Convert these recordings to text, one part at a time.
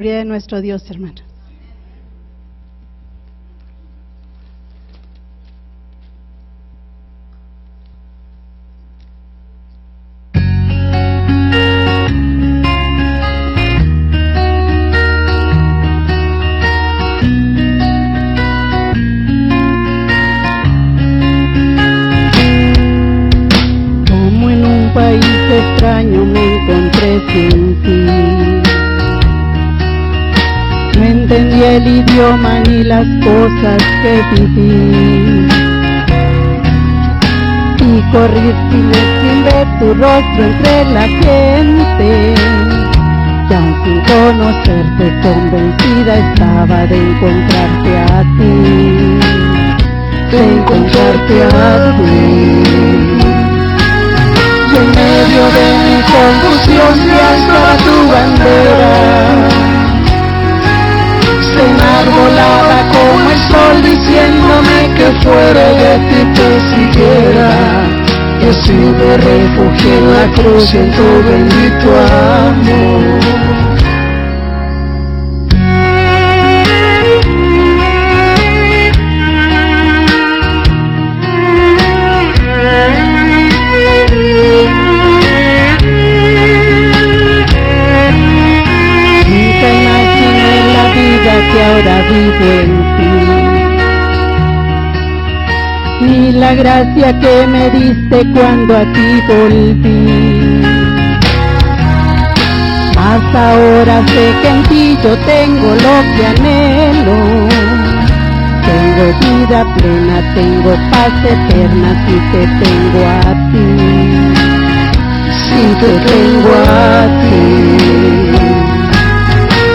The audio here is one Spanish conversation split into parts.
Gloria de nuestro Dios, hermano. Como en un país extraño me encontré sin ti. No entendía el idioma ni las cosas que viví, y corrí sin ver tu rostro entre la gente. Ya sin conocerte, convencida estaba de encontrarte a ti, de encontrarte a ti. Y en medio de mi confusión ya estaba tu bandera. Se enarbolaba como el sol diciéndome que fuera y a ti te siguiera. Y así me refugié en la cruz y en tu bendito amor. Que ahora vivo en ti, ni la gracia que me diste cuando a ti volví. Mas ahora sé que en ti yo tengo lo que anhelo. Tengo vida plena, tengo paz eterna si te tengo a ti, si te tengo a ti.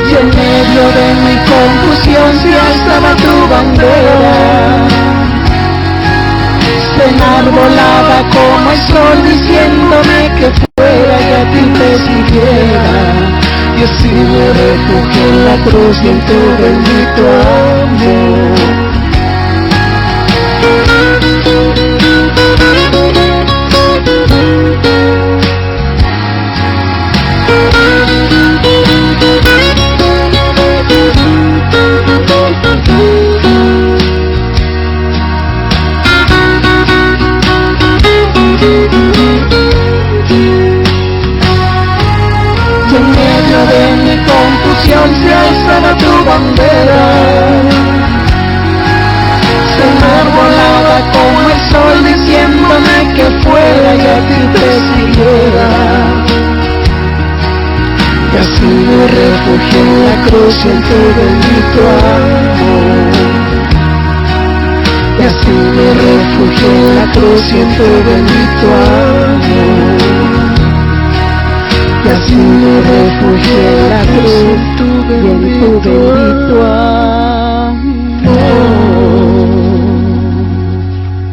Y en medio de mi confusión ya estaba tu bandera. Se enarbolaba como el sol diciéndome que fuera y a ti te siguiera. Y así me refugié en la cruz y en tu bendito amor. Se alzaba tu bandera. Se enarbolaba como el sol diciéndome que fuera y a ti te siguiera. Y así me refugié en la cruz y en tu bendito amor. Y así me refugié en la cruz y en tu bendito amor. Y así me refugié en la cruz y en tu bendito amor.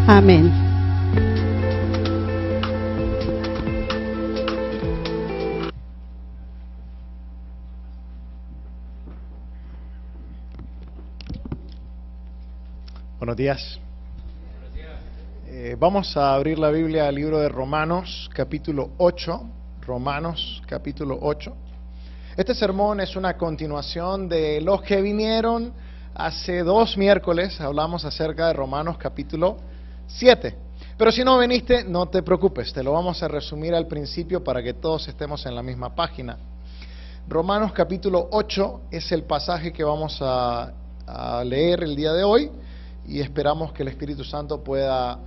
Amén. Buenos días. Vamos a abrir la Biblia al libro de Romanos, capítulo 8. Romanos capítulo 8. Este sermón es una continuación de los que vinieron hace 2 miércoles. Hablamos acerca de Romanos capítulo 7. Pero si no viniste, no te preocupes, te lo vamos a resumir al principio para que todos estemos en la misma página. Romanos capítulo 8 es el pasaje que vamos a leer el día de hoy, y esperamos que el Espíritu Santo pueda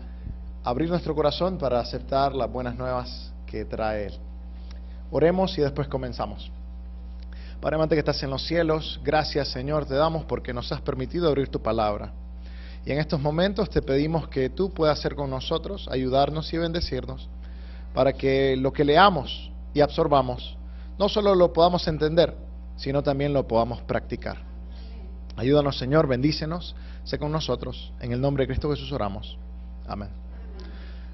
abrir nuestro corazón para aceptar las buenas nuevas que trae Él. Oremos y después comenzamos. Padre amante que estás en los cielos, gracias Señor te damos porque nos has permitido abrir tu palabra. Y en estos momentos te pedimos que tú puedas ser con nosotros, ayudarnos y bendecirnos, para que lo que leamos y absorbamos, no solo lo podamos entender, sino también lo podamos practicar. Ayúdanos Señor, bendícenos, sé con nosotros, en el nombre de Cristo Jesús oramos. Amén.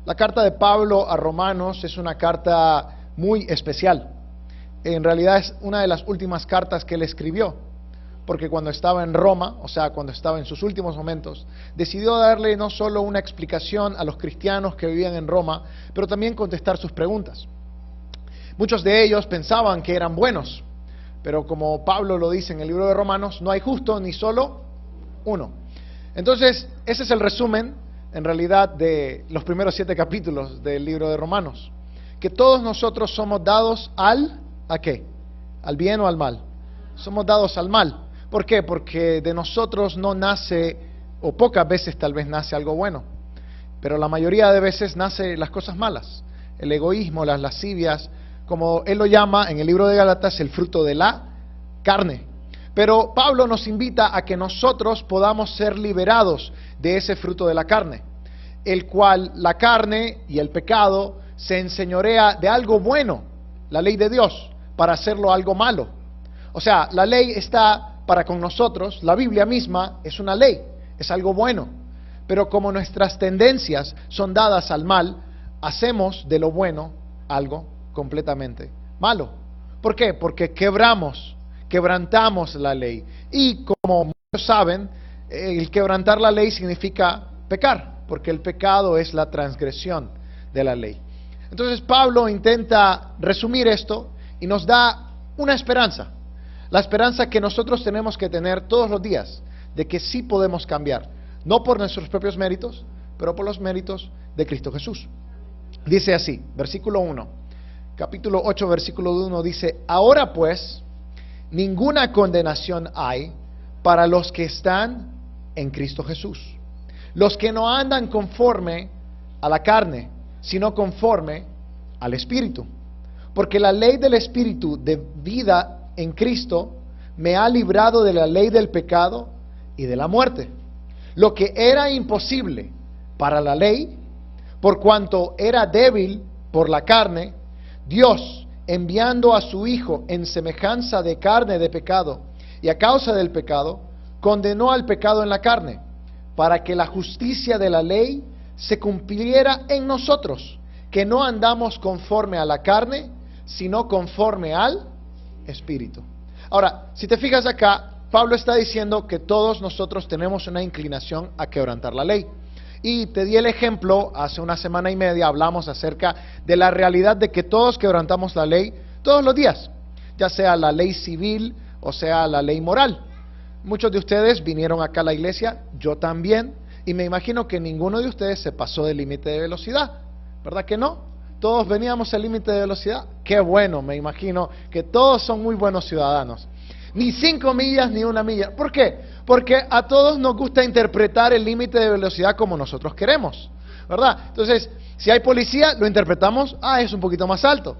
La carta de Pablo a Romanos es una carta muy especial. En realidad es una de las últimas cartas que él escribió, porque cuando estaba en Roma, o sea, cuando estaba en sus últimos momentos, decidió darle no solo una explicación a los cristianos que vivían en Roma, pero también contestar sus preguntas. Muchos de ellos pensaban que eran buenos, Pero como Pablo lo dice en el libro de Romanos, no hay justo ni solo uno. Entonces, ese es el resumen, en realidad, de los primeros 7 capítulos del libro de Romanos. Que todos nosotros somos dados ¿a qué? ¿Al bien o al mal? Somos dados al mal. ¿Por qué? Porque de nosotros no nace, o pocas veces tal vez nace algo bueno, pero la mayoría de veces nace las cosas malas. El egoísmo, las lascivias, como él lo llama en el libro de Gálatas, el fruto de la carne. Pero Pablo nos invita a que nosotros podamos ser liberados de ese fruto de la carne, el cual la carne y el pecado se enseñorea de algo bueno, la ley de Dios, para hacerlo algo malo. O sea, la ley está para con nosotros, la Biblia misma es una ley, es algo bueno. Pero como nuestras tendencias son dadas al mal, hacemos de lo bueno algo completamente malo. ¿Por qué? Porque quebrantamos la ley. Y como muchos saben, el quebrantar la ley significa pecar, porque el pecado es la transgresión de la ley. Entonces Pablo intenta resumir esto y nos da una esperanza. La esperanza que nosotros tenemos que tener todos los días, de que sí podemos cambiar, no por nuestros propios méritos, pero por los méritos de Cristo Jesús. Dice así, versículo 1, capítulo 8, versículo 1, dice: ahora pues, ninguna condenación hay para los que están en Cristo Jesús, los que no andan conforme a la carne, sino conforme al Espíritu. Porque la ley del Espíritu de vida en Cristo me ha librado de la ley del pecado y de la muerte. Lo que era imposible para la ley, por cuanto era débil por la carne, Dios, enviando a su Hijo en semejanza de carne de pecado, y a causa del pecado, condenó al pecado en la carne, para que la justicia de la ley se cumpliera en nosotros, que no andamos conforme a la carne, sino conforme al Espíritu. Ahora, si te fijas acá, Pablo está diciendo que todos nosotros tenemos una inclinación a quebrantar la ley. Y te di el ejemplo, hace una semana y media hablamos acerca de la realidad de que todos quebrantamos la ley todos los días, ya sea la ley civil o sea la ley moral. Muchos de ustedes vinieron acá a la iglesia, yo también, y me imagino que ninguno de ustedes se pasó del límite de velocidad, ¿verdad que no? Todos veníamos al límite de velocidad. Qué bueno, me imagino que todos son muy buenos ciudadanos. Ni 5 millas ni 1 milla. ¿Por qué? Porque a todos nos gusta interpretar el límite de velocidad como nosotros queremos, ¿verdad? Entonces, si hay policía, lo interpretamos, es un poquito más alto,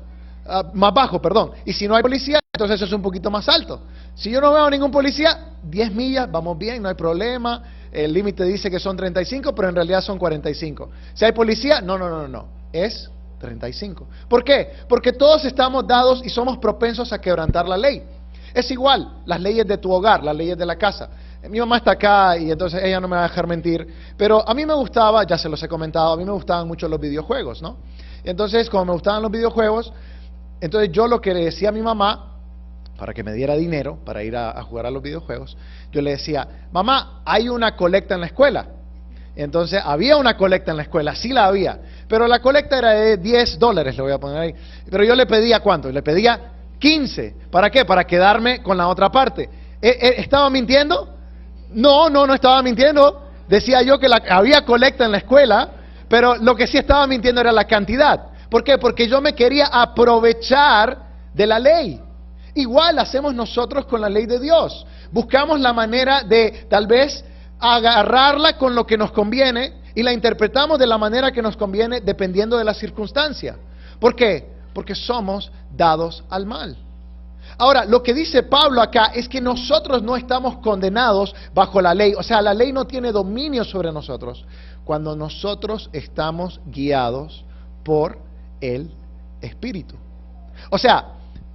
más bajo, perdón. Y si no hay policía, entonces es un poquito más alto. Si yo no veo a ningún policía, 10 millas, vamos bien, no hay problema. El límite dice que son 35, pero en realidad son 45. Si hay policía, no, es 35. ¿Por qué? Porque todos estamos dados y somos propensos a quebrantar la ley. Es igual, las leyes de tu hogar, las leyes de la casa. Mi mamá está acá y entonces ella no me va a dejar mentir, pero a mí me gustaba, ya se los he comentado, a mí me gustaban mucho los videojuegos, ¿no? Entonces, como me gustaban los videojuegos, entonces yo lo que le decía a mi mamá, para que me diera dinero para ir a jugar a los videojuegos, yo le decía: mamá, hay una colecta en la escuela. Entonces había una colecta en la escuela, sí la había, pero la colecta era de $10, le voy a poner ahí. Pero yo le pedía ¿cuánto? Le pedía 15. ¿Para qué? Para quedarme con la otra parte. ¿Estaba mintiendo? No estaba mintiendo. Decía yo que había colecta en la escuela, pero lo que sí estaba mintiendo era la cantidad. ¿Por qué? Porque yo me quería aprovechar de la ley. Igual hacemos nosotros con la ley de Dios. Buscamos la manera de tal vez agarrarla con lo que nos conviene y la interpretamos de la manera que nos conviene dependiendo de la circunstancia. ¿Por qué? Porque somos dados al mal. Ahora, lo que dice Pablo acá es que nosotros no estamos condenados bajo la ley. O sea, la ley no tiene dominio sobre nosotros cuando nosotros estamos guiados por el Espíritu. O sea,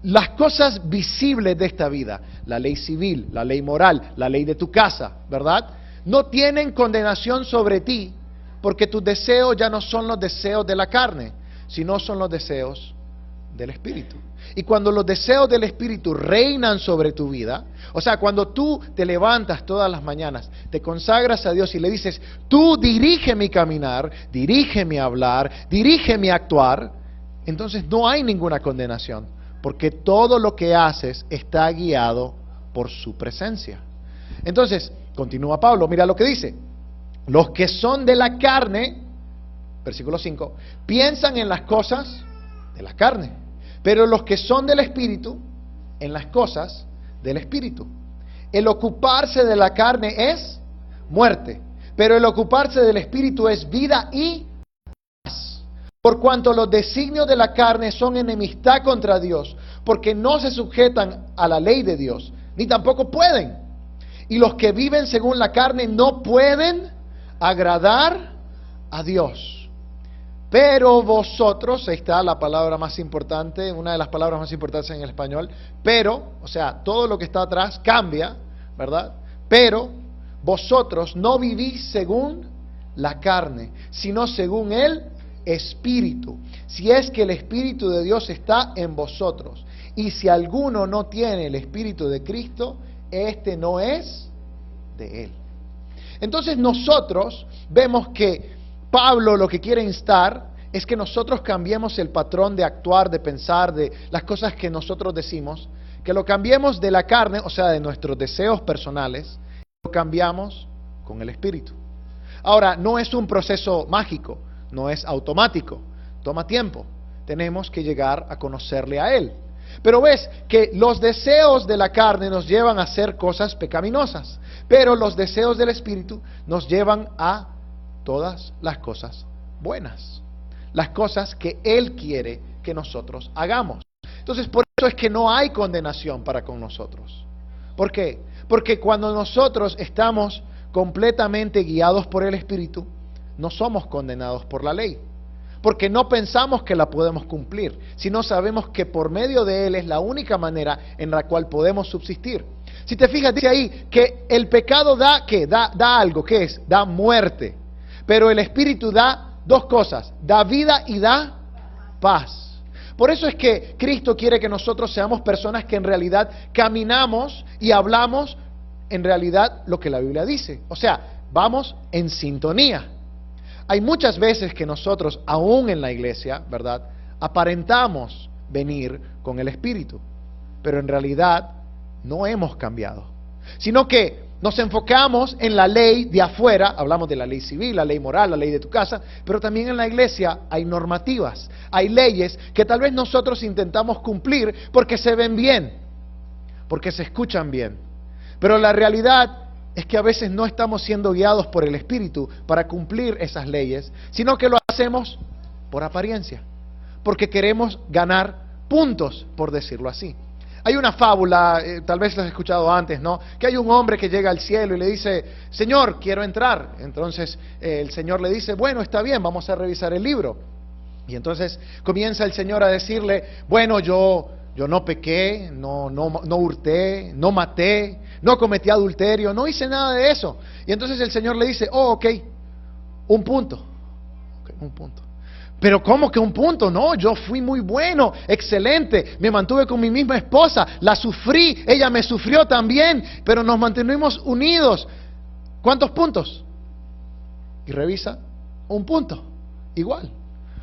las cosas visibles de esta vida, la ley civil, la ley moral, la ley de tu casa, ¿verdad?, no tienen condenación sobre ti, porque tus deseos ya no son los deseos de la carne, sino son los deseos del Espíritu. Y cuando los deseos del Espíritu reinan sobre tu vida, o sea, cuando tú te levantas todas las mañanas, te consagras a Dios y le dices: tú dirige mi caminar, dirige mi hablar, dirige mi actuar, entonces no hay ninguna condenación, porque todo lo que haces está guiado por su presencia. Entonces, continúa Pablo, mira lo que dice. Los que son de la carne, versículo 5, piensan en las cosas de la carne, pero los que son del Espíritu, en las cosas del Espíritu. El ocuparse de la carne es muerte, pero el ocuparse del Espíritu es vida y paz. Por cuanto los designios de la carne son enemistad contra Dios, porque no se sujetan a la ley de Dios, ni tampoco pueden. Y los que viven según la carne no pueden agradar a Dios. Pero vosotros, ahí está la palabra más importante, una de las palabras más importantes en el español, pero, o sea, todo lo que está atrás cambia, ¿verdad? Pero vosotros no vivís según la carne, sino según el Espíritu, si es que el Espíritu de Dios está en vosotros. Y si alguno no tiene el Espíritu de Cristo, este no es de Él. Entonces nosotros vemos que Pablo lo que quiere instar es que nosotros cambiemos el patrón de actuar, de pensar, de las cosas que nosotros decimos, que lo cambiemos de la carne, o sea, de nuestros deseos personales, lo cambiamos con el Espíritu. Ahora, no es un proceso mágico, no es automático, toma tiempo, tenemos que llegar a conocerle a Él. Pero ves que los deseos de la carne nos llevan a hacer cosas pecaminosas, pero los deseos del Espíritu nos llevan a todas las cosas buenas, las cosas que Él quiere que nosotros hagamos. Entonces, por eso es que no hay condenación para con nosotros. ¿Por qué? Porque cuando nosotros estamos completamente guiados por el Espíritu, no somos condenados por la ley. Porque no pensamos que la podemos cumplir, sino sabemos que por medio de Él es la única manera en la cual podemos subsistir. Si te fijas, dice ahí que el pecado da, ¿qué? Da algo, ¿qué es? Da muerte. Pero el Espíritu da dos cosas, da vida y da paz. Por eso es que Cristo quiere que nosotros seamos personas que en realidad caminamos y hablamos en realidad lo que la Biblia dice. O sea, vamos en sintonía. Hay muchas veces que nosotros, aún en la iglesia, ¿verdad?, aparentamos venir con el Espíritu, pero en realidad no hemos cambiado, sino que nos enfocamos en la ley de afuera, hablamos de la ley civil, la ley moral, la ley de tu casa, pero también en la iglesia hay normativas, hay leyes que tal vez nosotros intentamos cumplir porque se ven bien, porque se escuchan bien, pero la realidad es que a veces no estamos siendo guiados por el Espíritu para cumplir esas leyes, sino que lo hacemos por apariencia, porque queremos ganar puntos, por decirlo así. Hay una fábula, tal vez la has escuchado antes, ¿no? Que hay un hombre que llega al cielo y le dice, Señor, quiero entrar. Entonces el Señor le dice, bueno, está bien, vamos a revisar el libro. Y entonces comienza el Señor a decirle, bueno, yo no pequé, no hurté, no maté, no cometí adulterio, no hice nada de eso. Y entonces el Señor le dice, oh, ok, un punto. Okay, un punto. Pero ¿cómo que un punto? No, yo fui muy bueno, excelente, me mantuve con mi misma esposa, la sufrí, ella me sufrió también, pero nos mantuvimos unidos. ¿Cuántos puntos? Y revisa, un punto, igual.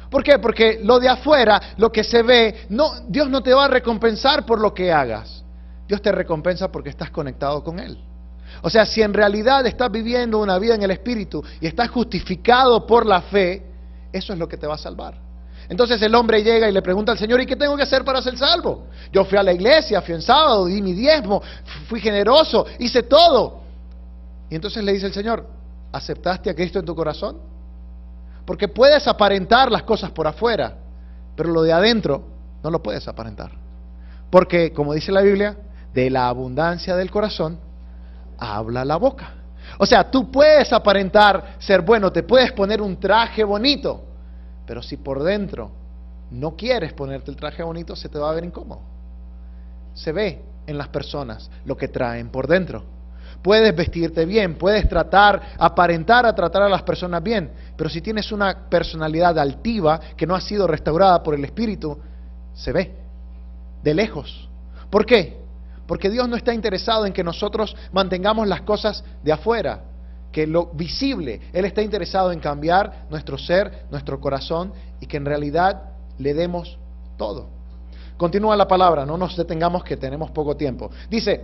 ¿Por qué? Porque lo de afuera, lo que se ve, no, Dios no te va a recompensar por lo que hagas. Dios te recompensa porque estás conectado con Él. O sea, si en realidad estás viviendo una vida en el Espíritu y estás justificado por la fe, eso es lo que te va a salvar. Entonces el hombre llega y le pregunta al Señor, ¿y qué tengo que hacer para ser salvo? Yo fui a la iglesia, fui en sábado, di mi diezmo, fui generoso, hice todo. Y entonces le dice el Señor, ¿aceptaste a Cristo en tu corazón? Porque puedes aparentar las cosas por afuera, pero lo de adentro no lo puedes aparentar. Porque, como dice la Biblia, de la abundancia del corazón habla la boca. O sea, tú puedes aparentar ser bueno, te puedes poner un traje bonito, pero si por dentro no quieres ponerte el traje bonito, se te va a ver incómodo. Se ve en las personas lo que traen por dentro. Puedes vestirte bien, puedes aparentar a tratar a las personas bien, pero si tienes una personalidad altiva que no ha sido restaurada por el Espíritu, se ve de lejos. ¿Por qué? Porque Dios no está interesado en que nosotros mantengamos las cosas de afuera, que lo visible. Él está interesado en cambiar nuestro ser, nuestro corazón, y que en realidad le demos todo. Continúa la palabra, no nos detengamos que tenemos poco tiempo. Dice,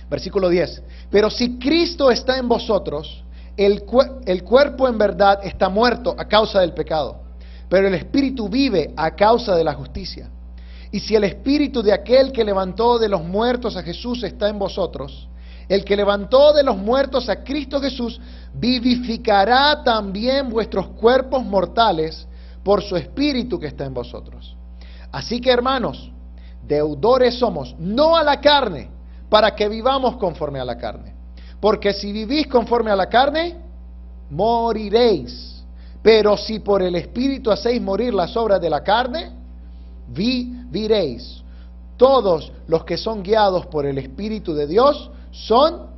versículo 10, pero si Cristo está en vosotros, el cuerpo en verdad está muerto a causa del pecado, pero el espíritu vive a causa de la justicia. Y si el espíritu de aquel que levantó de los muertos a Jesús está en vosotros, el que levantó de los muertos a Cristo Jesús vivificará también vuestros cuerpos mortales por su espíritu que está en vosotros. Así que, hermanos, deudores somos, no a la carne, para que vivamos conforme a la carne. Porque si vivís conforme a la carne, moriréis. Pero si por el espíritu hacéis morir las obras de la carne, viviréis. Todos los que son guiados por el Espíritu de Dios son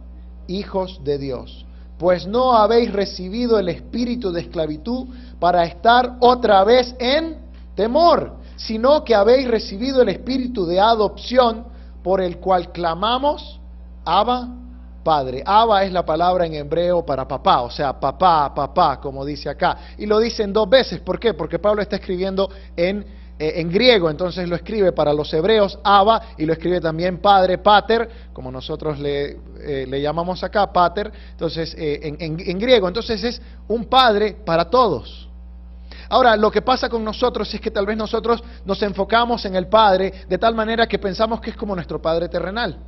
hijos de Dios. Pues no habéis recibido el espíritu de esclavitud para estar otra vez en temor, sino que habéis recibido el espíritu de adopción, por el cual clamamos, Abba, Padre. Abba es la palabra en hebreo para papá, o sea, papá, como dice acá. Y lo dicen dos veces, ¿por qué? Porque Pablo está escribiendo en griego, entonces lo escribe para los hebreos, Abba, y lo escribe también Padre, Pater, como nosotros le llamamos acá, Pater, entonces en griego. Entonces es un padre para todos. Ahora, lo que pasa con nosotros es que tal vez nosotros nos enfocamos en el Padre de tal manera que pensamos que es como nuestro Padre terrenal.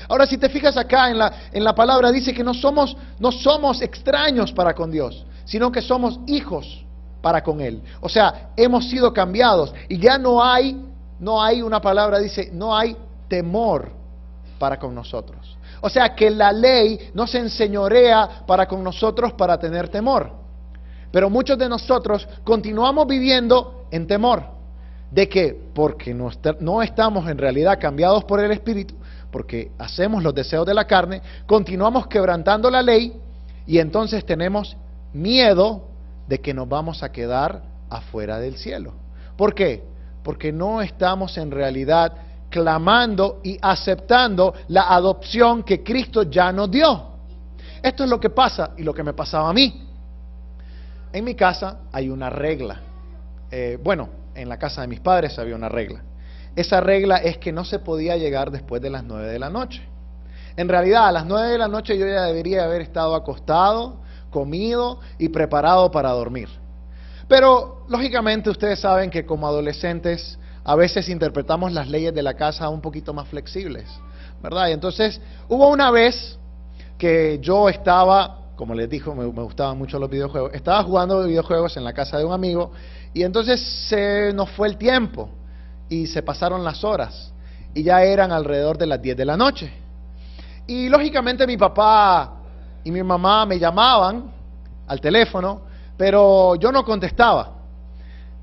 Ahora, si te fijas acá en la palabra, dice que no somos extraños para con Dios, sino que somos hijos para con Él. O sea, hemos sido cambiados y ya no hay una palabra, dice, no hay temor para con nosotros. O sea, que la ley no se enseñorea para con nosotros para tener temor. Pero muchos de nosotros continuamos viviendo en temor de que, porque no estamos en realidad cambiados por el Espíritu, porque hacemos los deseos de la carne, continuamos quebrantando la ley y entonces tenemos miedo de que nos vamos a quedar afuera del cielo. ¿Por qué? Porque no estamos en realidad clamando y aceptando la adopción que Cristo ya nos dio. Esto es lo que pasa y lo que me pasaba a mí. En mi casa hay una regla. En la casa de mis padres había una regla. Esa regla es que no se podía llegar después de las 9 de la noche. En realidad, a las 9 de la noche yo ya debería haber estado acostado, comido y preparado para dormir. Pero, lógicamente, ustedes saben que como adolescentes a veces interpretamos las leyes de la casa un poquito más flexibles, ¿verdad? Y entonces, hubo una vez que yo estaba, como les dijo, me gustaban mucho los videojuegos, estaba jugando videojuegos en la casa de un amigo y entonces se nos fue el tiempo y se pasaron las horas y ya eran alrededor de las 10 de la noche. Y lógicamente mi papá y mi mamá me llamaban al teléfono, pero yo no contestaba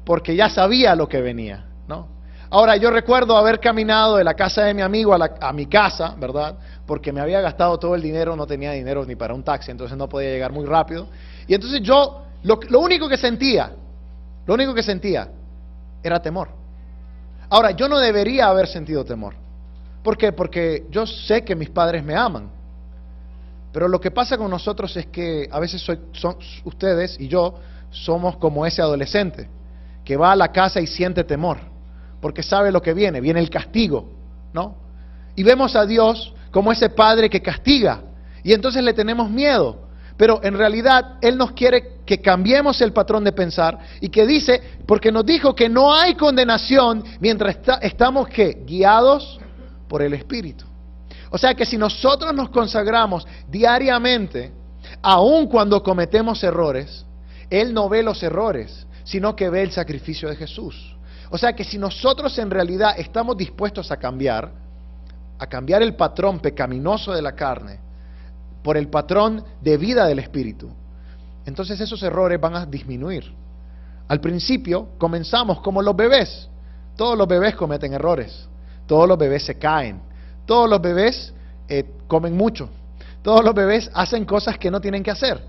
porque ya sabía lo que venía, ¿no? Ahora, yo recuerdo haber caminado de la casa de mi amigo a mi casa, ¿verdad? Porque me había gastado todo el dinero, no tenía dinero ni para un taxi, entonces no podía llegar muy rápido. Y entonces yo, lo único que sentía era temor. Ahora, yo no debería haber sentido temor. ¿Por qué? Porque yo sé que mis padres me aman. Pero lo que pasa con nosotros es que a veces ustedes y yo somos como ese adolescente que va a la casa y siente temor, porque sabe lo que viene el castigo, ¿no? Y vemos a Dios como ese Padre que castiga, y entonces le tenemos miedo, pero en realidad Él nos quiere que cambiemos el patrón de pensar, y que dice, porque nos dijo que no hay condenación mientras estamos, ¿qué? Guiados por el Espíritu. O sea que si nosotros nos consagramos diariamente, aun cuando cometemos errores, Él no ve los errores, sino que ve el sacrificio de Jesús. O sea que si nosotros en realidad estamos dispuestos a cambiar el patrón pecaminoso de la carne por el patrón de vida del Espíritu, entonces esos errores van a disminuir. Al principio comenzamos como los bebés. Todos los bebés cometen errores. Todos los bebés se caen. Todos los bebés comen mucho. Todos los bebés hacen cosas que no tienen que hacer.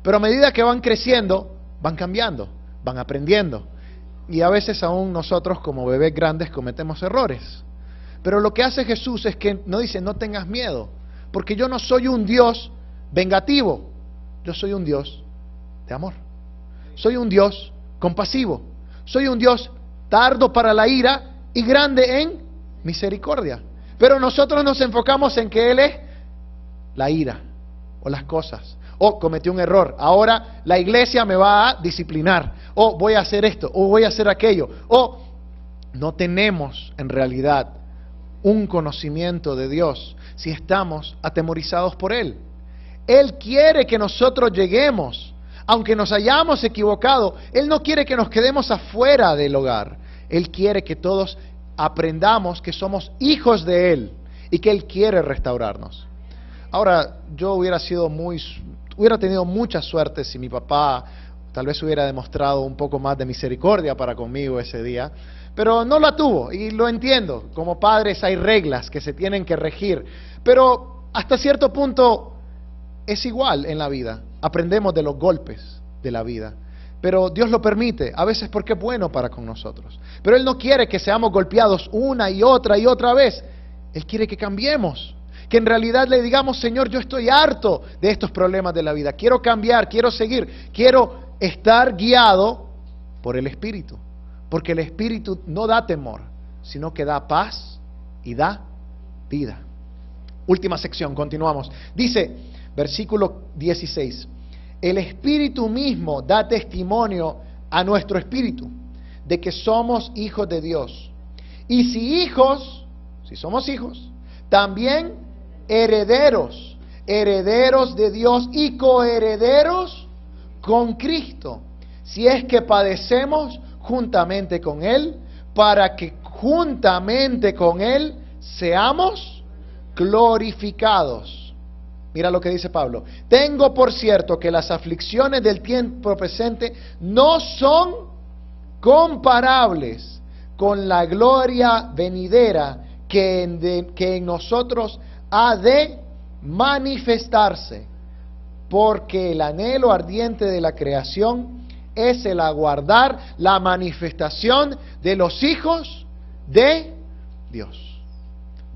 Pero a medida que van creciendo, van cambiando, van aprendiendo. Y a veces aún nosotros como bebés grandes cometemos errores. Pero lo que hace Jesús es que nos dice, no tengas miedo, porque yo no soy un Dios vengativo, yo soy un Dios de amor. Soy un Dios compasivo, soy un Dios tardo para la ira y grande en misericordia. Pero nosotros nos enfocamos en que Él es la ira o las cosas. O cometí un error, ahora la iglesia me va a disciplinar. O voy a hacer esto, o voy a hacer aquello. O no tenemos en realidad un conocimiento de Dios si estamos atemorizados por Él. Él quiere que nosotros lleguemos, aunque nos hayamos equivocado. Él no quiere que nos quedemos afuera del hogar. Él quiere que todos aprendamos que somos hijos de Él y que Él quiere restaurarnos. Ahora, yo hubiera tenido mucha suerte si mi papá tal vez hubiera demostrado un poco más de misericordia para conmigo ese día, pero no la tuvo, y lo entiendo. Como padres hay reglas que se tienen que regir, pero hasta cierto punto es igual en la vida. Aprendemos de los golpes de la vida, pero Dios lo permite, a veces porque es bueno para con nosotros. Pero Él no quiere que seamos golpeados una y otra vez. Él quiere que cambiemos, que en realidad le digamos: Señor, yo estoy harto de estos problemas de la vida, quiero cambiar, quiero seguir, quiero estar guiado por el Espíritu, porque el Espíritu no da temor, sino que da paz y da vida. Última sección, continuamos. Dice, versículo 16, el Espíritu mismo da testimonio a nuestro espíritu de que somos hijos de Dios. Y si somos hijos, también herederos, herederos de Dios y coherederos con Cristo, si es que padecemos juntamente con Él, para que juntamente con Él seamos glorificados. Mira lo que dice Pablo: tengo por cierto que las aflicciones del tiempo presente no son comparables con la gloria venidera que en nosotros ha de manifestarse, porque el anhelo ardiente de la creación es el aguardar la manifestación de los hijos de Dios.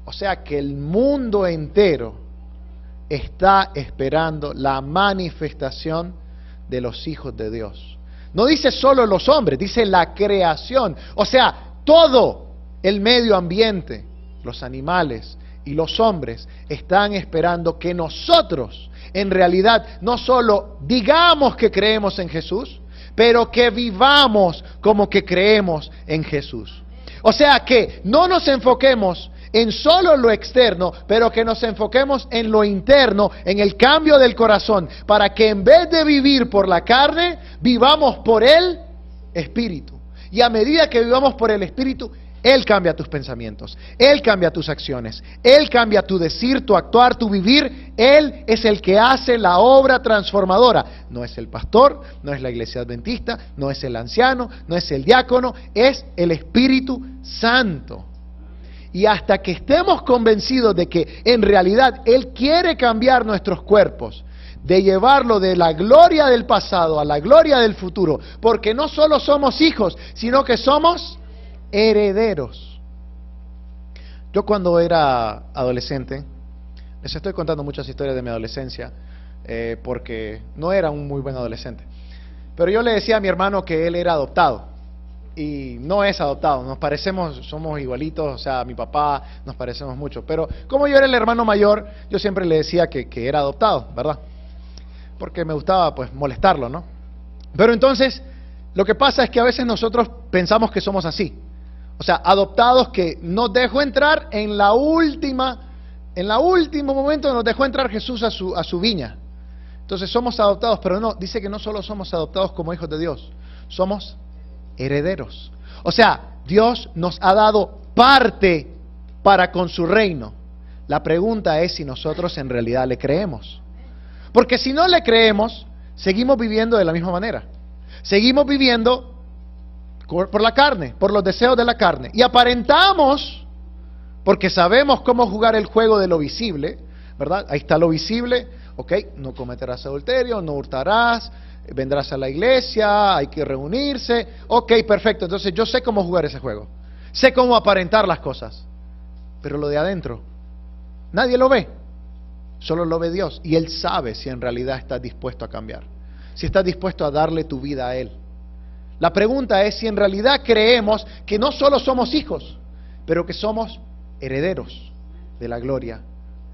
O sea que el mundo entero está esperando la manifestación de los hijos de Dios. No dice solo los hombres, dice la creación. O sea, todo el medio ambiente, los animales y los hombres están esperando que nosotros, en realidad, no solo digamos que creemos en Jesús, pero que vivamos como que creemos en Jesús. O sea que no nos enfoquemos en solo lo externo, pero que nos enfoquemos en lo interno, en el cambio del corazón, para que en vez de vivir por la carne, vivamos por el Espíritu. Y a medida que vivamos por el Espíritu, Él cambia tus pensamientos, Él cambia tus acciones, Él cambia tu decir, tu actuar, tu vivir. Él es el que hace la obra transformadora. No es el pastor, no es la iglesia adventista, no es el anciano, no es el diácono, es el Espíritu Santo. Y hasta que estemos convencidos de que en realidad Él quiere cambiar nuestros cuerpos, de llevarlo de la gloria del pasado a la gloria del futuro, porque no solo somos hijos, sino que somos herederos. Yo cuando era adolescente, les estoy contando muchas historias de mi adolescencia, porque no era un muy buen adolescente, pero yo le decía a mi hermano que él era adoptado. Y no es adoptado, nos parecemos, somos igualitos, o sea, mi papá, nos parecemos mucho. Pero como yo era el hermano mayor, yo siempre le decía que era adoptado, ¿verdad? Porque me gustaba, pues, molestarlo, ¿no? Pero entonces, lo que pasa es que a veces nosotros pensamos que somos así. O sea, adoptados, que nos dejó entrar en el último momento nos dejó entrar Jesús a su viña. Entonces somos adoptados, pero no, dice que no solo somos adoptados como hijos de Dios, somos herederos. O sea, Dios nos ha dado parte para con su reino. La pregunta es si nosotros en realidad le creemos. Porque si no le creemos, seguimos viviendo de la misma manera. Seguimos viviendo por la carne, por los deseos de la carne. Y aparentamos, porque sabemos cómo jugar el juego de lo visible, ¿verdad? Ahí está lo visible, ok, no cometerás adulterio, no hurtarás, vendrás a la iglesia, hay que reunirse, ok, perfecto, entonces yo sé cómo jugar ese juego, sé cómo aparentar las cosas, pero lo de adentro, nadie lo ve, solo lo ve Dios, y Él sabe si en realidad estás dispuesto a cambiar, si estás dispuesto a darle tu vida a Él. La pregunta es si en realidad creemos que no solo somos hijos, pero que somos herederos de la gloria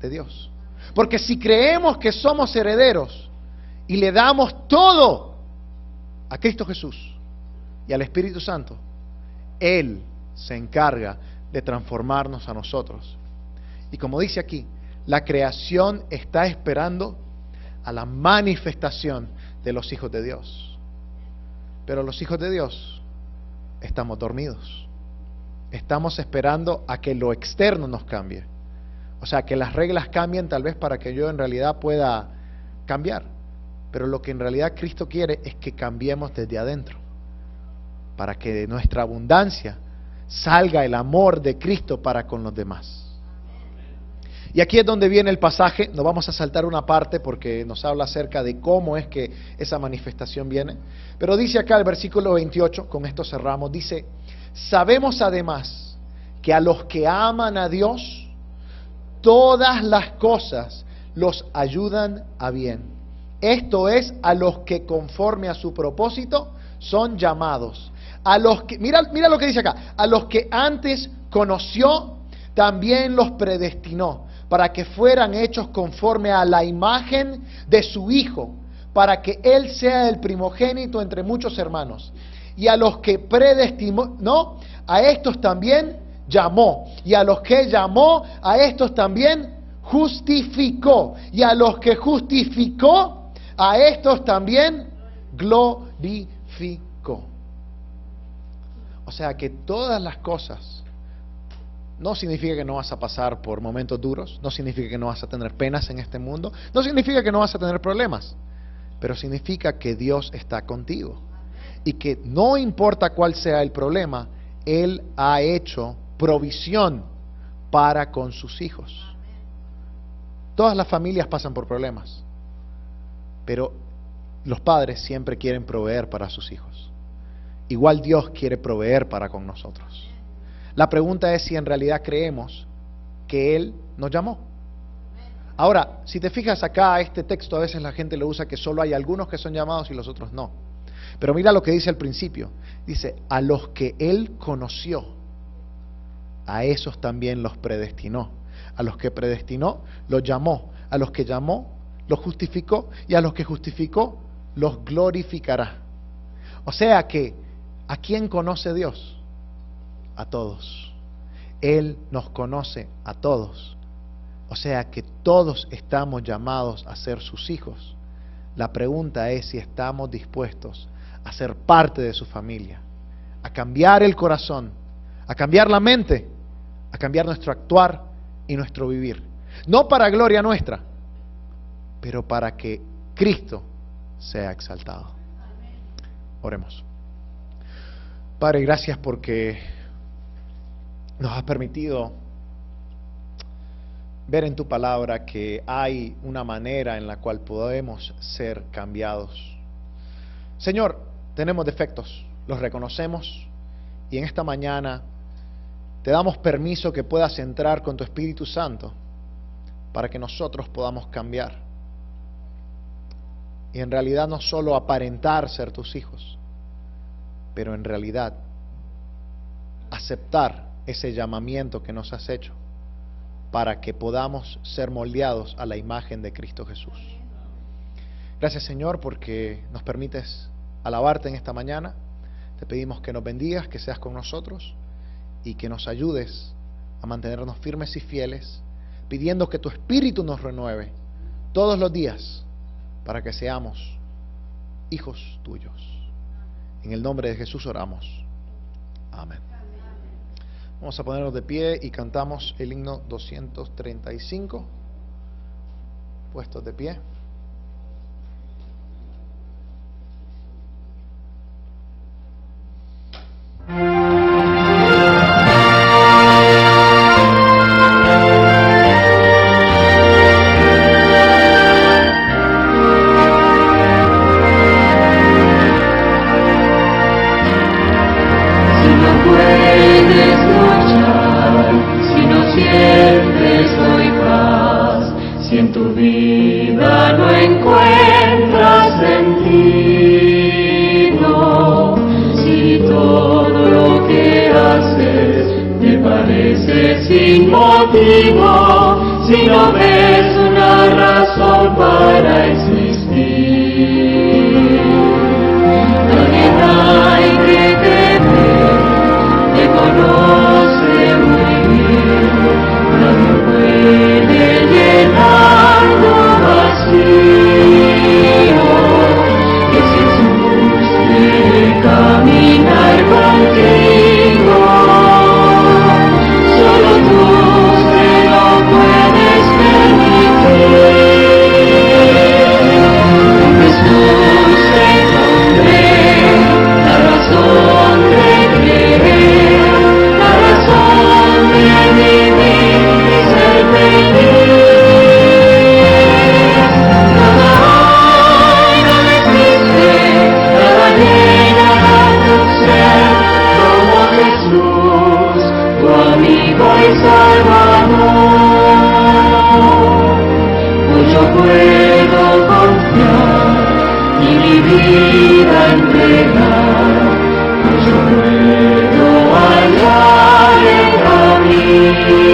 de Dios. Porque si creemos que somos herederos y le damos todo a Cristo Jesús y al Espíritu Santo, Él se encarga de transformarnos a nosotros. Y como dice aquí, la creación está esperando a la manifestación de los hijos de Dios. Pero los hijos de Dios estamos dormidos. Estamos esperando a que lo externo nos cambie. O sea, que las reglas cambien tal vez para que yo en realidad pueda cambiar. Pero lo que en realidad Cristo quiere es que cambiemos desde adentro. Para que de nuestra abundancia salga el amor de Cristo para con los demás. Y aquí es donde viene el pasaje. Nos vamos a saltar una parte porque nos habla acerca de cómo es que esa manifestación viene. Pero dice acá el versículo 28, con esto cerramos, dice: sabemos además que a los que aman a Dios, todas las cosas los ayudan a bien. Esto es, a los que conforme a su propósito son llamados. A los que, mira lo que dice acá, a los que antes conoció, también los predestinó, para que fueran hechos conforme a la imagen de su Hijo, para que Él sea el primogénito entre muchos hermanos. Y a los que predestinó, a estos también llamó. Y a los que llamó, a estos también justificó. Y a los que justificó, a estos también glorificó. O sea que todas las cosas, no significa que no vas a pasar por momentos duros, no significa que no vas a tener penas en este mundo, no significa que no vas a tener problemas, pero significa que Dios está contigo y que no importa cuál sea el problema, Él ha hecho provisión para con sus hijos. Todas las familias pasan por problemas, pero los padres siempre quieren proveer para sus hijos. Igual Dios quiere proveer para con nosotros. La pregunta es si en realidad creemos que Él nos llamó. Ahora, si te fijas acá, este texto a veces la gente lo usa que solo hay algunos que son llamados y los otros no. Pero mira lo que dice al principio. Dice, a los que Él conoció, a esos también los predestinó. A los que predestinó, los llamó. A los que llamó, los justificó. Y a los que justificó, los glorificará. O sea que, ¿a quién conoce Dios? A todos. Él nos conoce a todos. O sea que todos estamos llamados a ser sus hijos. La pregunta es si estamos dispuestos a ser parte de su familia, a cambiar el corazón, a cambiar la mente, a cambiar nuestro actuar y nuestro vivir. No para gloria nuestra, pero para que Cristo sea exaltado. Oremos. Padre, gracias porque nos has permitido ver en tu palabra que hay una manera en la cual podemos ser cambiados. Señor, tenemos defectos, los reconocemos y en esta mañana te damos permiso que puedas entrar con tu Espíritu Santo para que nosotros podamos cambiar. Y en realidad no solo aparentar ser tus hijos, pero en realidad aceptar ese llamamiento que nos has hecho para que podamos ser moldeados a la imagen de Cristo Jesús. Gracias, Señor, porque nos permites alabarte en esta mañana. Te pedimos que nos bendigas, que seas con nosotros y que nos ayudes a mantenernos firmes y fieles, pidiendo que tu Espíritu nos renueve todos los días para que seamos hijos tuyos. En el nombre de Jesús oramos. Amén. Vamos a ponernos de pie y cantamos el himno 235. Puestos de pie. Si todo lo que haces te parece veces sin motivo, si no ves una razón para existir. Nadie hay que temer, te conoce muy bien, nadie puede llenar tu vacío. Es Jesús quiere caminar contigo, solo tú se lo puedes permitir. Jesús encontré la razón de creer, la razón de vivir y ser feliz. Nada hay, nada existe, nada llenará tu ser como Jesús, tu amigo y Salvador. Pues yo puedo confiar y mi vida entregar, pues yo puedo hallar el camino.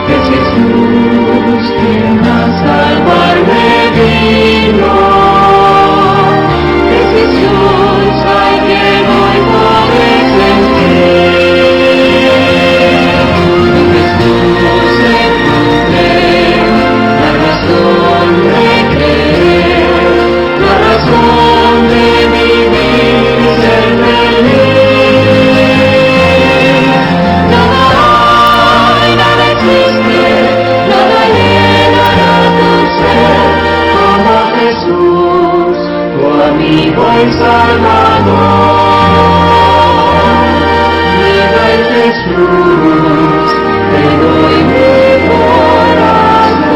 Es Jesús quien a salvarme vino. Es Jesús a quien hoy podré sentir. En Jesús encontré la razón de creer, la razón de vivir y ser feliz. Nada hay, nada existe, nada llenará tu ser como Jesús, tu amigo y Salvador. Viva en Jesús, te doy mi corazón.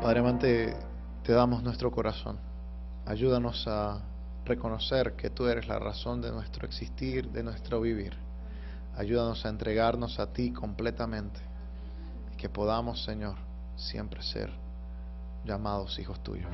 Padre amante, te damos nuestro corazón. Ayúdanos a reconocer que tú eres la razón de nuestro existir, de nuestro vivir. Ayúdanos a entregarnos a ti completamente y que podamos, Señor, siempre ser llamados hijos tuyos.